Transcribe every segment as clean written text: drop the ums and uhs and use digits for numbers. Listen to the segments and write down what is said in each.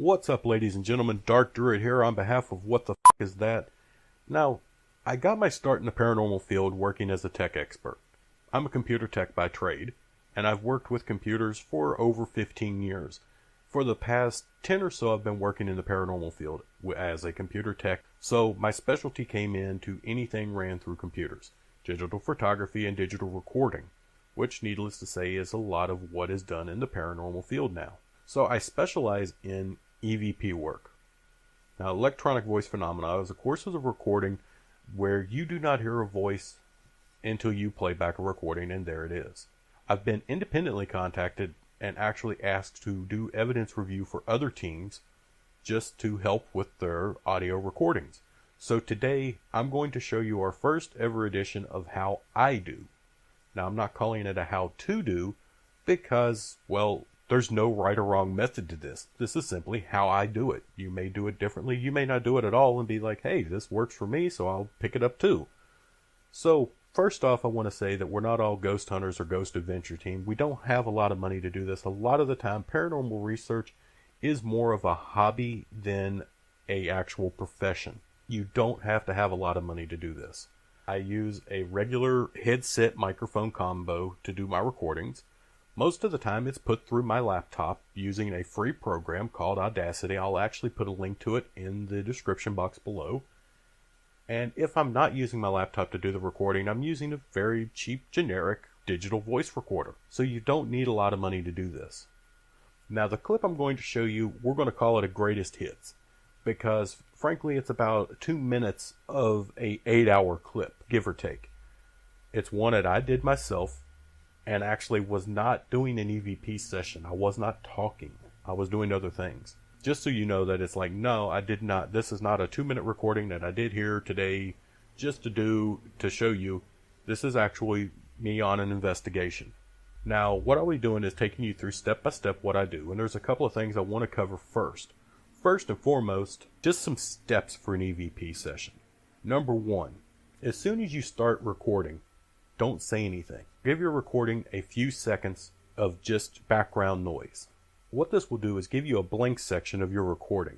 What's up, ladies and gentlemen? Dark Druid here on behalf of What the Is That? Now, I got my start in the paranormal field working as a tech expert. I'm a computer tech by trade, and I've worked with computers for over 15 years. For the past 10 or so, I've been working in the paranormal field as a computer tech, so my specialty came into anything ran through computers, digital photography and digital recording, which, needless to say, is a lot of what is done in the paranormal field now. So I specialize in E.V.P work. Now, electronic voice phenomena is a course of recording where you do not hear a voice until you play back a recording, and there it is. I've been independently contacted and actually asked to do evidence review for other teams just to help with their audio recordings. So today, I'm going to show you our first ever edition of how I do. Now, I'm not calling it a how-to do because, well, there's no right or wrong method to this. This is simply how I do it. You may do it differently. You may not do it at all and be like, hey, this works for me, so I'll pick it up too. So, first off, I want to say that we're not all ghost hunters or ghost adventure team. We don't have a lot of money to do this. A lot of the time, paranormal research is more of a hobby than an actual profession. You don't have to have a lot of money to do this. I use a regular headset microphone combo to do my recordings. Most of the time it's put through my laptop using a free program called Audacity. I'll actually put a link to it in the description box below. And if I'm not using my laptop to do the recording, I'm using a very cheap, generic digital voice recorder. So you don't need a lot of money to do this. Now the clip I'm going to show you, we're going to call it a greatest hits. Because frankly, it's about 2 minutes of a 8-hour clip, give or take. It's one that I did myself. And actually was not doing an E.V.P session. I was not talking. I was doing other things. Just so you know that it's like, no, I did not. This is not a 2-minute recording that I did here today just to show you. This is actually me on an investigation. Now, what I'll be doing is taking you through step by step what I do. And there's a couple of things I want to cover first. First and foremost, just some steps for an E.V.P session. Number 1, as soon as you start recording, don't say anything. Give your recording a few seconds of just background noise. What this will do is give you a blank section of your recording.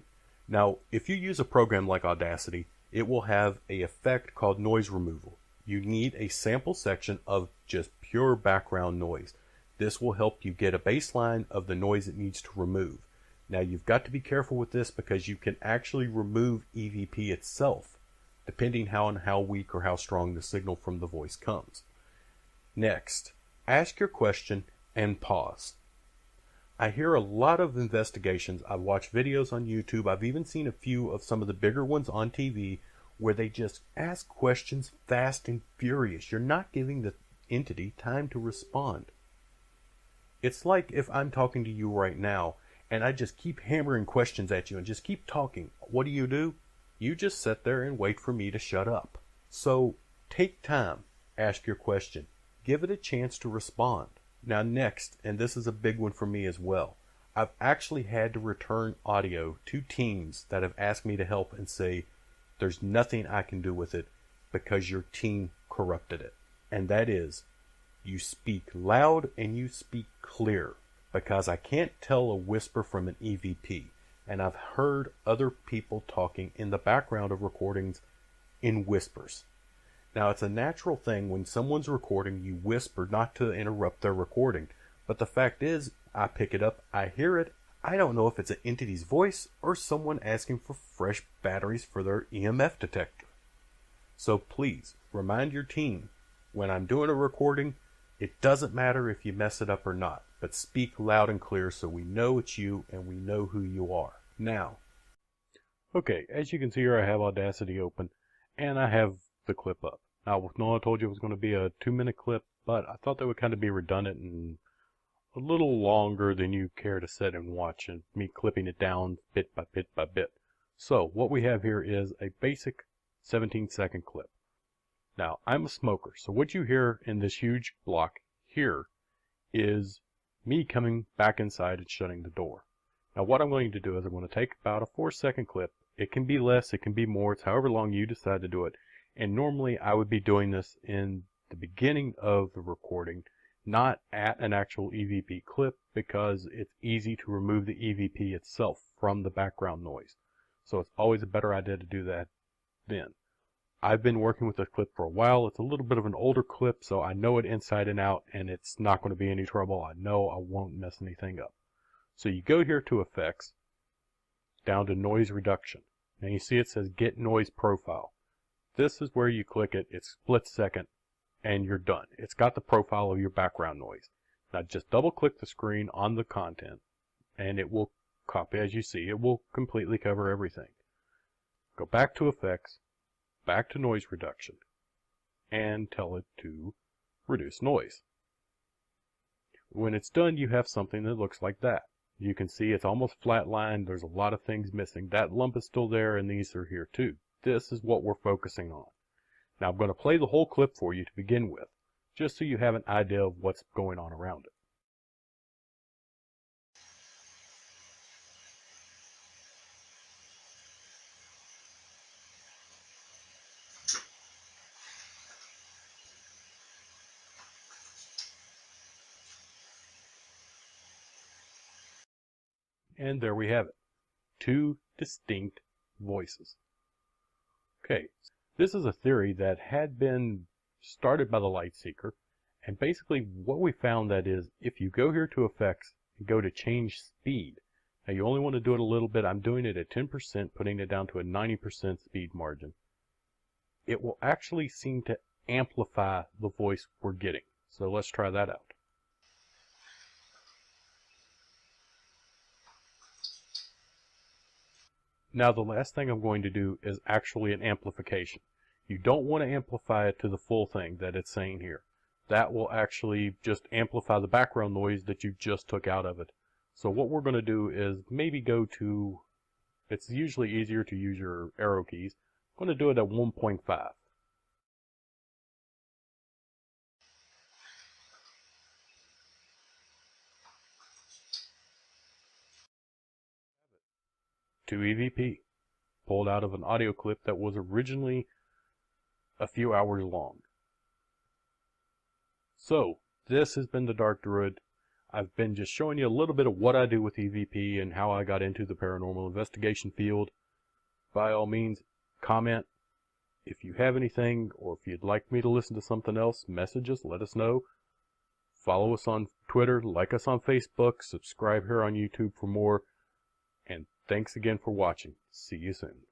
Now, if you use a program like Audacity, it will have an effect called noise removal. You need a sample section of just pure background noise. This will help you get a baseline of the noise it needs to remove. Now, you've got to be careful with this because you can actually remove E.V.P itself, depending on how weak or how strong the signal from the voice comes. Next, ask your question and pause. I hear a lot of investigations. I've watched videos on YouTube. I've even seen a few of some of the bigger ones on TV where they just ask questions fast and furious. You're not giving the entity time to respond. It's like if I'm talking to you right now and I just keep hammering questions at you and just keep talking. What do? You just sit there and wait for me to shut up. So take time. Ask your question. Give it a chance to respond. Now next, and this is a big one for me as well, I've actually had to return audio to teams that have asked me to help and say, there's nothing I can do with it because your team corrupted it. And that is, you speak loud and you speak clear, because I can't tell a whisper from an E.V.P. And I've heard other people talking in the background of recordings in whispers. Now, it's a natural thing when someone's recording, you whisper not to interrupt their recording. But the fact is, I pick it up, I hear it, I don't know if it's an entity's voice or someone asking for fresh batteries for their EMF detector. So please, remind your team, when I'm doing a recording, it doesn't matter if you mess it up or not, but speak loud and clear so we know it's you and we know who you are. Now, okay, as you can see here, I have Audacity open, and I have the clip up. Now, I told you it was going to be a 2-minute clip, but I thought that would kind of be redundant and a little longer than you care to sit and watch, and me clipping it down bit by bit by bit. So, what we have here is a basic 17-second clip. Now, I'm a smoker, so what you hear in this huge block here is me coming back inside and shutting the door. Now, what I'm going to do is I'm going to take about a 4-second clip. It can be less, it can be more, it's however long you decide to do it. And normally I would be doing this in the beginning of the recording, not at an actual EVP clip, because it's easy to remove the EVP itself from the background noise. So it's always a better idea to do that then. I've been working with this clip for a while. It's a little bit of an older clip, so I know it inside and out, and it's not going to be any trouble. I know I won't mess anything up. So you go here to Effects, down to Noise Reduction. Now you see it says Get Noise Profile. This is where you click it. It's split second, and you're done. It's got the profile of your background noise. Now just double click the screen on the content, and it will copy. As you see, it will completely cover everything. Go back to Effects, back to Noise Reduction, and tell it to reduce noise. When it's done, you have something that looks like that. You can see it's almost flatlined. There's a lot of things missing. That lump is still there, and these are here too. This is what we're focusing on. Now I'm going to play the whole clip for you to begin with, just so you have an idea of what's going on around it. And there we have it. Two distinct voices. Okay, this is a theory that had been started by the Light Seeker, and basically what we found that is, if you go here to Effects and go to Change Speed, now you only want to do it a little bit. I'm doing it at 10%, putting it down to a 90% speed margin. It will actually seem to amplify the voice we're getting. So let's try that out. Now the last thing I'm going to do is actually an amplification. You don't want to amplify it to the full thing that it's saying here. That will actually just amplify the background noise that you just took out of it. So what we're going to do is maybe go to, it's usually easier to use your arrow keys. I'm going to do it at 1.5. To E.V.P. pulled out of an audio clip that was originally a few hours long. So, this has been the Dark Druid. I've been just showing you a little bit of what I do with E.V.P. and how I got into the paranormal investigation field. By all means, comment. If you have anything, or if you'd like me to listen to something else, message us, let us know. Follow us on Twitter, like us on Facebook, subscribe here on YouTube for more. And thanks again for watching. See you soon.